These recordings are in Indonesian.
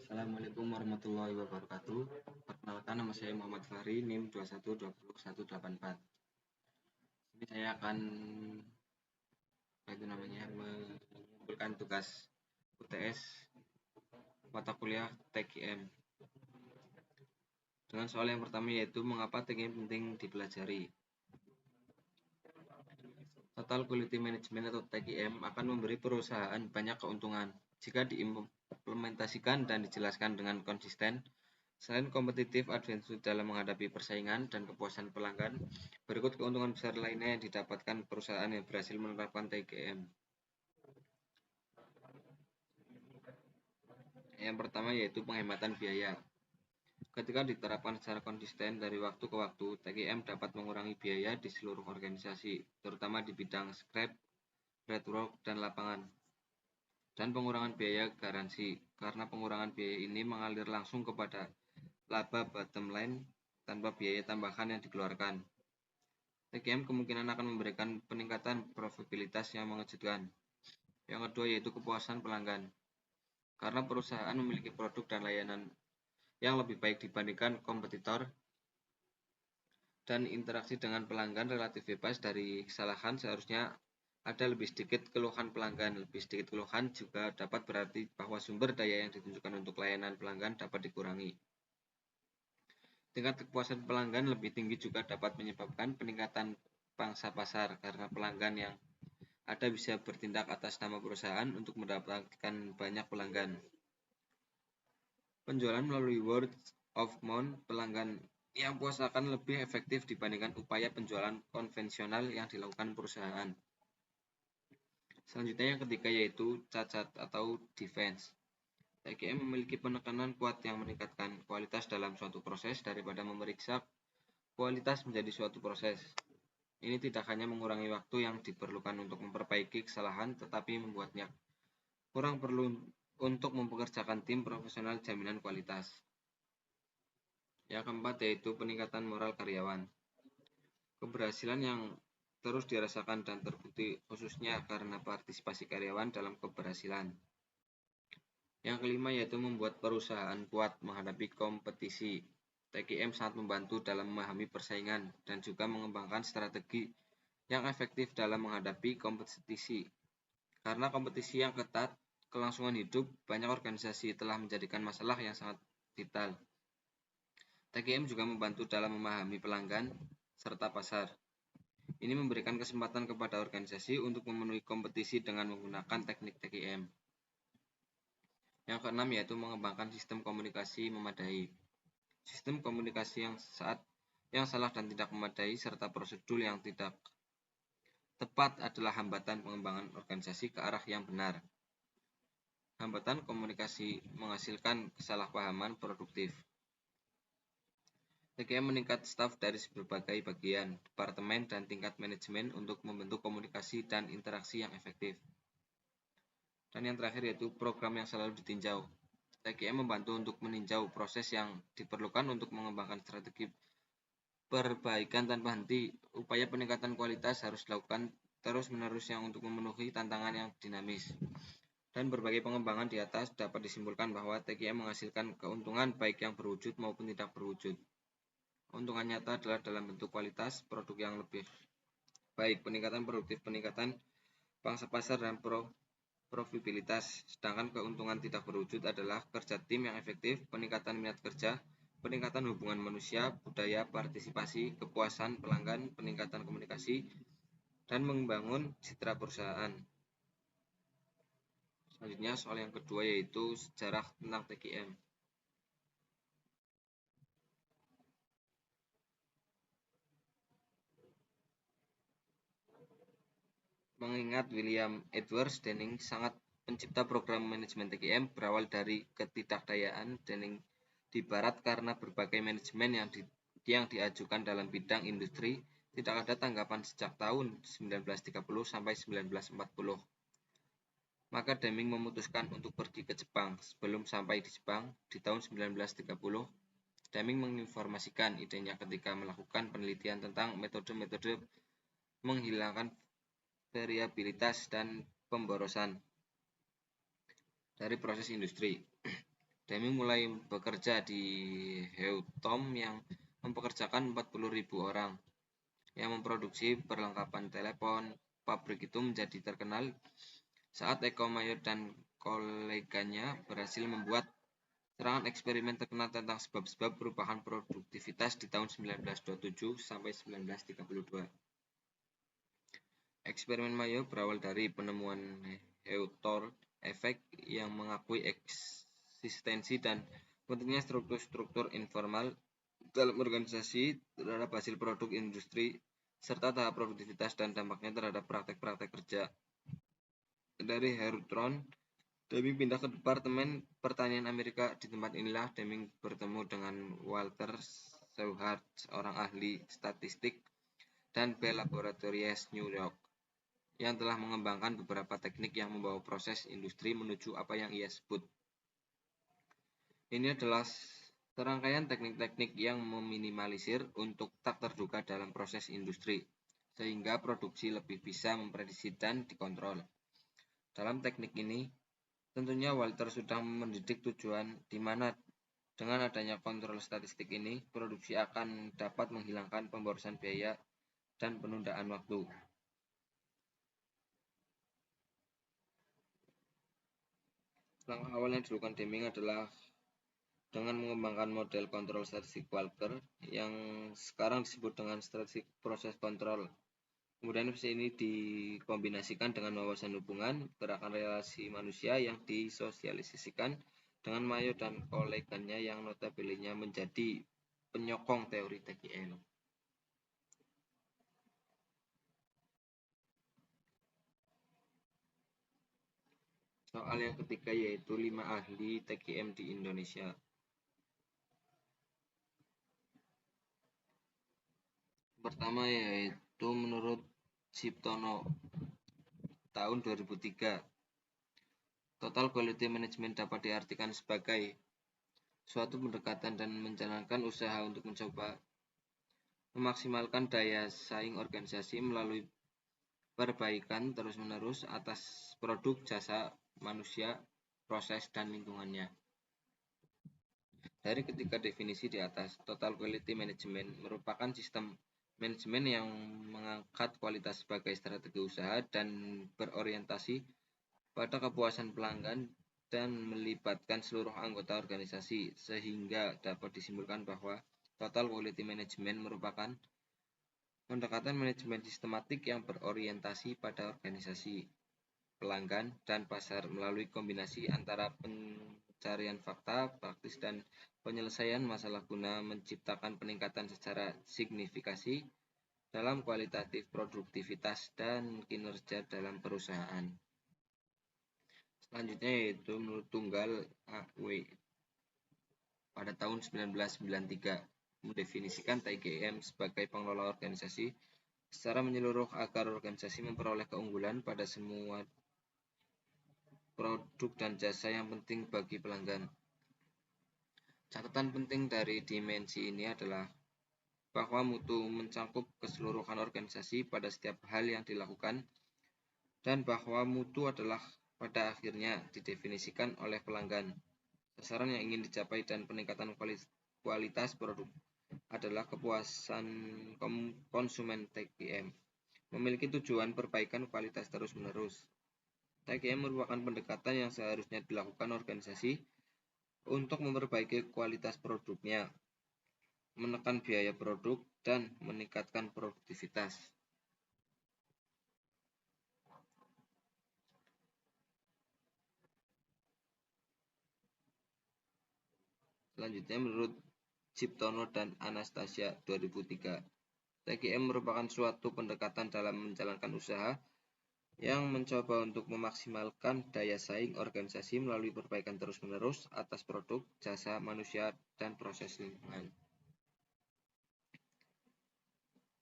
Assalamualaikum warahmatullahi wabarakatuh. Perkenalkan, nama saya Muhammad Fahri, NIM 21201184. Ini saya akan mengumpulkan tugas UTS mata kuliah TKM. Dengan soal yang pertama, yaitu mengapa TKM penting dipelajari. Total Quality Management atau TQM akan memberi perusahaan banyak keuntungan jika diimplementasikan dan dijelaskan dengan konsisten. Selain kompetitif advantage dalam menghadapi persaingan dan kepuasan pelanggan, berikut keuntungan besar lainnya yang didapatkan perusahaan yang berhasil menerapkan TQM. Yang pertama yaitu penghematan biaya. Ketika diterapkan secara konsisten dari waktu ke waktu, TQM dapat mengurangi biaya di seluruh organisasi, terutama di bidang scrap, rework, dan lapangan. Dan pengurangan biaya garansi, karena pengurangan biaya ini mengalir langsung kepada laba bottom line tanpa biaya tambahan yang dikeluarkan. TQM kemungkinan akan memberikan peningkatan profitabilitas yang mengejutkan. Yang kedua yaitu kepuasan pelanggan. Karena perusahaan memiliki produk dan layanan yang lebih baik dibandingkan kompetitor dan interaksi dengan pelanggan relatif bebas dari kesalahan, seharusnya ada lebih sedikit keluhan pelanggan. Lebih sedikit keluhan juga dapat berarti bahwa sumber daya yang ditunjukkan untuk layanan pelanggan dapat dikurangi. Tingkat kepuasan pelanggan lebih tinggi juga dapat menyebabkan peningkatan pangsa pasar, karena pelanggan yang ada bisa bertindak atas nama perusahaan untuk mendapatkan banyak pelanggan. Penjualan melalui word of mouth pelanggan yang puas akan lebih efektif dibandingkan upaya penjualan konvensional yang dilakukan perusahaan. Selanjutnya yang ketiga yaitu cacat atau defense. TQM memiliki penekanan kuat yang meningkatkan kualitas dalam suatu proses daripada memeriksa kualitas menjadi suatu proses. Ini tidak hanya mengurangi waktu yang diperlukan untuk memperbaiki kesalahan, tetapi membuatnya kurang perlu untuk mempekerjakan tim profesional jaminan kualitas. Yang keempat yaitu peningkatan moral karyawan. Keberhasilan yang terus dirasakan dan terbukti khususnya karena partisipasi karyawan dalam keberhasilan. Yang kelima yaitu membuat perusahaan kuat menghadapi kompetisi. TQM sangat membantu dalam memahami persaingan dan juga mengembangkan strategi yang efektif dalam menghadapi kompetisi. Karena kompetisi yang ketat, kelangsungan hidup, banyak organisasi telah menjadikan masalah yang sangat vital. TQM juga membantu dalam memahami pelanggan serta pasar. Ini memberikan kesempatan kepada organisasi untuk memenuhi kompetisi dengan menggunakan teknik TQM. Yang keenam yaitu mengembangkan sistem komunikasi memadai. Sistem komunikasi yang salah dan tidak memadai serta prosedur yang tidak tepat adalah hambatan pengembangan organisasi ke arah yang benar. Hambatan komunikasi menghasilkan kesalahpahaman produktif. TQM meningkat staf dari berbagai bagian, departemen, dan tingkat manajemen untuk membentuk komunikasi dan interaksi yang efektif. Dan yang terakhir yaitu program yang selalu ditinjau. TQM membantu untuk meninjau proses yang diperlukan untuk mengembangkan strategi perbaikan tanpa henti. Upaya peningkatan kualitas harus dilakukan terus-menerus yang untuk memenuhi tantangan yang dinamis. Dan berbagai pengembangan di atas dapat disimpulkan bahwa TQM menghasilkan keuntungan baik yang berwujud maupun tidak berwujud. Keuntungan nyata adalah dalam bentuk kualitas produk yang lebih baik, peningkatan produktif, peningkatan pangsa pasar, dan profitabilitas. Sedangkan keuntungan tidak berwujud adalah kerja tim yang efektif, peningkatan minat kerja, peningkatan hubungan manusia, budaya, partisipasi, kepuasan pelanggan, peningkatan komunikasi, dan membangun citra perusahaan. Selanjutnya soal yang kedua yaitu sejarah tentang TQM. Mengingat William Edwards Deming sangat pencipta program manajemen TQM, berawal dari ketidakdayaan Deming di barat karena berbagai manajemen yang diajukan dalam bidang industri, tidak ada tanggapan sejak tahun 1930 sampai 1940. Maka Deming memutuskan untuk pergi ke Jepang. Sebelum sampai di Jepang, di tahun 1930, Deming menginformasikan idenya ketika melakukan penelitian tentang metode-metode menghilangkan variabilitas dan pemborosan dari proses industri. Deming mulai bekerja di Heutom yang mempekerjakan 40.000 orang yang memproduksi perlengkapan telepon. Pabrik itu menjadi terkenal saat Eko Mayor dan koleganya berhasil membuat serangan eksperimen terkenal tentang sebab-sebab perubahan produktivitas di tahun 1927 sampai 1932. Eksperimen Mayo berawal dari penemuan Heutor efek yang mengakui eksistensi dan pentingnya struktur-struktur informal dalam organisasi terhadap hasil produk industri serta tahap produktivitas dan dampaknya terhadap praktek-praktek kerja. Dari Heurtron, Deming pindah ke Departemen Pertanian Amerika. Di tempat inilah Deming bertemu dengan Walter Shewhart, seorang ahli statistik, dan Bell Laboratories New York, yang telah mengembangkan beberapa teknik yang membawa proses industri menuju apa yang ia sebut. Ini adalah serangkaian teknik-teknik yang meminimalisir untuk tak terduga dalam proses industri, sehingga produksi lebih bisa memprediksi dan dikontrol. Dalam teknik ini, tentunya Walter sudah mendidik tujuan di mana dengan adanya kontrol statistik ini, produksi akan dapat menghilangkan pemborosan biaya dan penundaan waktu. Langkah awal yang dilakukan Deming adalah dengan mengembangkan model kontrol statistik Walker yang sekarang disebut dengan statistik proses kontrol. Kemudian ini dikombinasikan dengan wawasan hubungan gerakan relasi manusia yang disosialisasikan dengan Mayo dan koleganya yang notabene menjadi penyokong teori TKM. Soal yang ketiga yaitu 5 ahli TKM di Indonesia. Pertama yaitu menurut Ciptono tahun 2003. Total quality management dapat diartikan sebagai suatu pendekatan dan menjalankan usaha untuk mencoba memaksimalkan daya saing organisasi melalui perbaikan terus-menerus atas produk, jasa, manusia, proses, dan lingkungannya. Dari ketiga definisi di atas, total quality management merupakan sistem manajemen yang mengangkat kualitas sebagai strategi usaha dan berorientasi pada kepuasan pelanggan dan melibatkan seluruh anggota organisasi, sehingga dapat disimpulkan bahwa total quality management merupakan pendekatan manajemen sistematik yang berorientasi pada organisasi, pelanggan, dan pasar melalui kombinasi antara pencarian fakta, praktis, dan penyelesaian masalah guna menciptakan peningkatan secara signifikasi dalam kualitatif produktivitas dan kinerja dalam perusahaan. Selanjutnya yaitu menurut Tunggal A.W. pada tahun 1993 mendefinisikan TGM sebagai pengelola organisasi secara menyeluruh agar organisasi memperoleh keunggulan pada semua produk dan jasa yang penting bagi pelanggan. Catatan penting dari dimensi ini adalah bahwa mutu mencakup keseluruhan organisasi pada setiap hal yang dilakukan dan bahwa mutu adalah pada akhirnya didefinisikan oleh pelanggan. Sasaran yang ingin dicapai dan peningkatan kualitas produk adalah kepuasan konsumen TGM. Memiliki tujuan perbaikan kualitas terus-menerus. TGM merupakan pendekatan yang seharusnya dilakukan organisasi untuk memperbaiki kualitas produknya, menekan biaya produk, dan meningkatkan produktivitas. Selanjutnya menurut Ciptono dan Anastasia 2003, TGM merupakan suatu pendekatan dalam menjalankan usaha yang mencoba untuk memaksimalkan daya saing organisasi melalui perbaikan terus-menerus atas produk, jasa, manusia, dan proses lingkungan.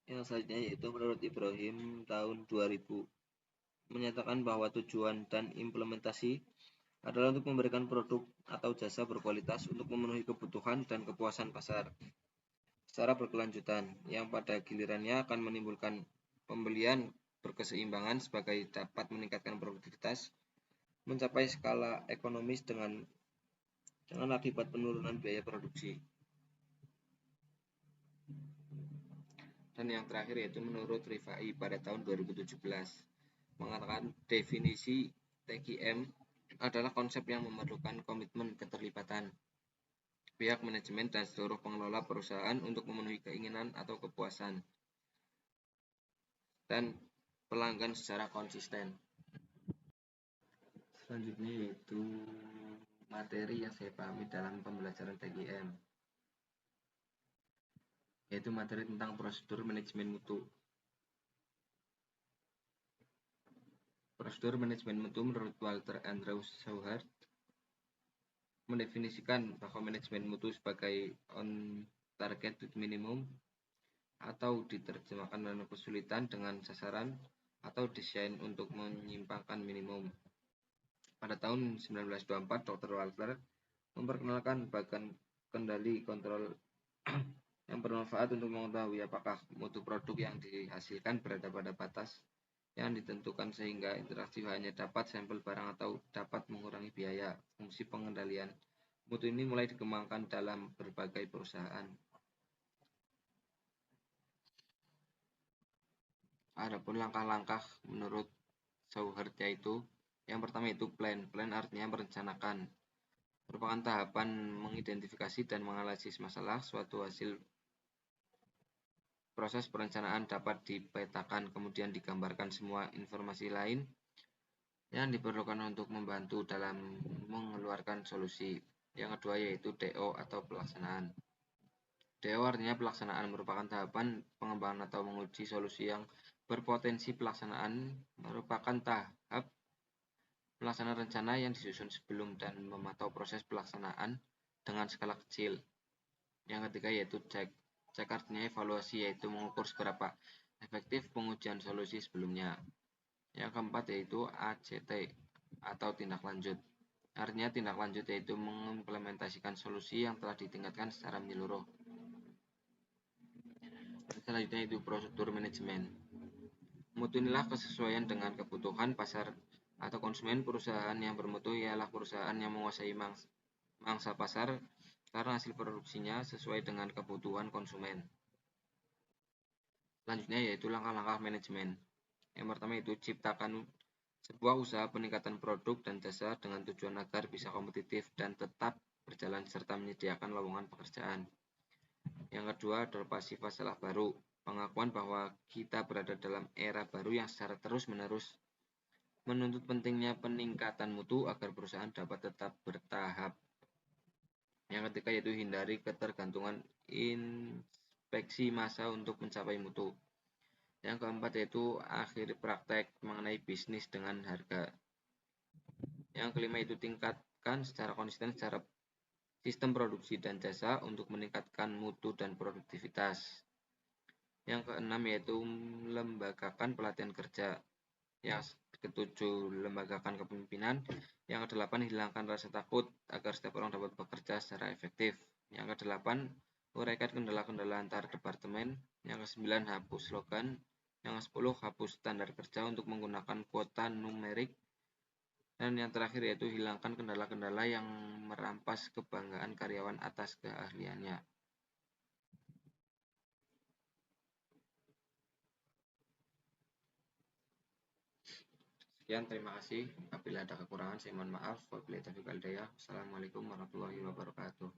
Yang selanjutnya yaitu menurut Ibrahim tahun 2000 menyatakan bahwa tujuan dan implementasi adalah untuk memberikan produk atau jasa berkualitas untuk memenuhi kebutuhan dan kepuasan pasar secara berkelanjutan, yang pada gilirannya akan menimbulkan pembelian berkeseimbangan sebagai dapat meningkatkan produktivitas, mencapai skala ekonomis dengan dengan akibat penurunan biaya produksi. Dan yang terakhir yaitu menurut Rifai pada tahun 2017 mengatakan definisi TQM adalah konsep yang memerlukan komitmen keterlibatan pihak manajemen dan seluruh pengelola perusahaan untuk memenuhi keinginan atau kepuasan dan pelanggan secara konsisten. Selanjutnya yaitu materi yang saya pahami dalam pembelajaran TQM, yaitu materi tentang prosedur manajemen mutu. Prosedur manajemen mutu menurut Walter Andrew Shauhart mendefinisikan bahwa manajemen mutu sebagai on target with minimum atau diterjemahkan dalam kesulitan dengan sasaran atau desain untuk menyimpangkan minimum. Pada tahun 1924, Dr. Walter memperkenalkan bagan kendali kontrol yang bermanfaat untuk mengetahui apakah mutu produk yang dihasilkan berada pada batas yang ditentukan sehingga interaksi hanya dapat sampel barang atau dapat mengurangi biaya. Fungsi pengendalian mutu ini mulai dikembangkan dalam berbagai perusahaan. Adapun langkah-langkah menurut Shauhart yaitu yang pertama itu plan. Plan artinya merencanakan. Merupakan tahapan mengidentifikasi dan menganalisis masalah. Suatu hasil proses perencanaan dapat dipetakan kemudian digambarkan semua informasi lain yang diperlukan untuk membantu dalam mengeluarkan solusi. Yang kedua yaitu DO atau pelaksanaan. DO artinya pelaksanaan, merupakan tahapan pengembangan atau menguji solusi yang berpotensi pelaksanaan, merupakan tahap pelaksanaan rencana yang disusun sebelum dan memantau proses pelaksanaan dengan skala kecil. Yang ketiga yaitu cek. Cek artinya evaluasi, yaitu mengukur seberapa efektif pengujian solusi sebelumnya. Yang keempat yaitu ACT atau tindak lanjut. Artinya tindak lanjut yaitu mengimplementasikan solusi yang telah ditingkatkan secara menyeluruh. Selanjutnya itu prosedur manajemen. Mutu inilah kesesuaian dengan kebutuhan pasar atau konsumen. Perusahaan yang bermutu ialah perusahaan yang menguasai mangsa pasar karena hasil produksinya sesuai dengan kebutuhan konsumen. Selanjutnya yaitu langkah-langkah manajemen. Yang pertama itu ciptakan sebuah usaha peningkatan produk dan jasa dengan tujuan agar bisa kompetitif dan tetap berjalan serta menyediakan lowongan pekerjaan. Yang kedua, adaptasi masalah baru. Pengakuan bahwa kita berada dalam era baru yang secara terus-menerus menuntut pentingnya peningkatan mutu agar perusahaan dapat tetap bertahap. Yang ketiga yaitu hindari ketergantungan inspeksi massa untuk mencapai mutu. Yang keempat yaitu akhiri praktek mengenai bisnis dengan harga. Yang kelima itu tingkatkan secara konsisten secara sistem produksi dan jasa untuk meningkatkan mutu dan produktivitas. Yang keenam yaitu melembagakan pelatihan kerja. Yang ketujuh, lembagakan kepemimpinan. Yang kedelapan, hilangkan rasa takut agar setiap orang dapat bekerja secara efektif. Yang kedelapan, uraikan kendala-kendala antar departemen. Yang kesembilan, hapus slogan. Yang ke-10, hapus standar kerja untuk menggunakan kuota numerik. Dan yang terakhir yaitu hilangkan kendala-kendala yang merampas kebanggaan karyawan atas keahliannya. Sekian, terima kasih. Apabila ada kekurangan, saya mohon maaf. Wabillahi taufiq wal hidayah. Assalamualaikum warahmatullahi wabarakatuh.